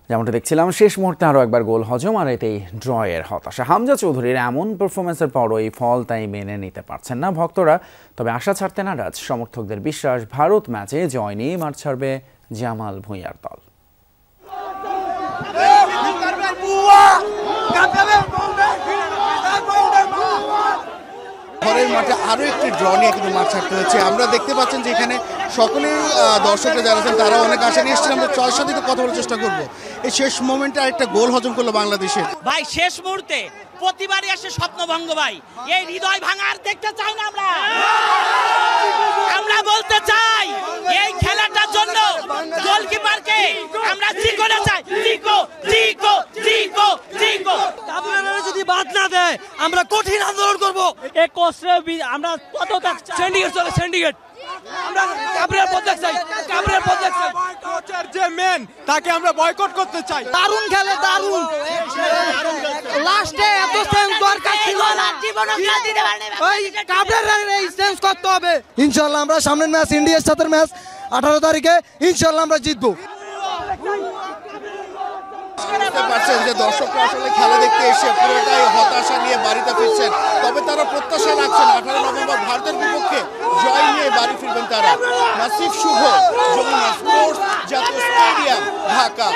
যেমনটা দেখছিলাম শেষ মুহূর্তে আরও একবার গোল হজম আর এতেই ড্রয়ের হতাশা। হামজা চৌধুরীর এমন পারফরমেন্সের পরও এই ফল তাই মেনে নিতে পারছেন না ভক্তরা। তবে আশা ছাড়তে নারাজ সমর্থকদের বিশ্বাস, ভারত ম্যাচে জয় নিয়ে মাঠ ছাড়বে জামাল ভুঁইয়ার দল। ঘরের মাঠে আরও একটি ড্র নিয়ে কিন্তু মাঠ ছাড়তে হচ্ছে। আমরা দেখতে পাচ্ছেন যে এখানে সকলেই দর্শকরা যারা আছেন তারা অনেক আশা নিয়ে এসেছেন। আমরা জয়ের সাথে কথা বলার চেষ্টা করবো। এই শেষ মোমেন্টে আরেকটা গোল হজম করলো বাংলাদেশের। ভাই শেষ মুহূর্তে প্রতিবারই আসে স্বপ্নভঙ্গ ভাই, এই হৃদয় ভাঙার দেখতে চাই না আমরা বলতে চাই এই খেলাটার জন্য গোলকিপারকে আমরা জিকোতে চাই, জিকো জিকো জিকো জিকো। আপনারা যদি বাদ না দেয় আমরা কঠিন আন্দোলন করব। এই কষ্টে আমরা কত সিন্ডিকেট চলে, সিন্ডিকেট আমরা কাবরের পদক চাই, কাবরের পদক চাই। কোচের যে মেন তাকে আমরা বয়কট করতে চাই। দারুণ খেলে, দারুণ। লাস্টে এত সেন্স দরকার ছিল না, জীবনও খেলা দিতে পারেনি। ওই কাবরের এই সেন্স করতে হবে। ইনশাআল্লাহ আমরা সামনের ম্যাচ ইন্ডিয়ার সাথে ম্যাচ 18 তারিখে ইনশাআল্লাহ আমরা জিতবো। বুঝতে পারছেন যে দর্শকরা আসলে খেলা দেখতে এসে পুরোটাই হতাশা নিয়ে বাড়িতে ফিরছেন। তবে তারা প্রত্যাশা রাখছেন 18 নভেম্বর ভারতের বিপক্ষে জয় নিয়ে বাড়ি ফিরবেন তারা। নাসিফ শুভ, যমুনা স্পোর্টস, জাতীয় স্টেডিয়াম, ঢাকা।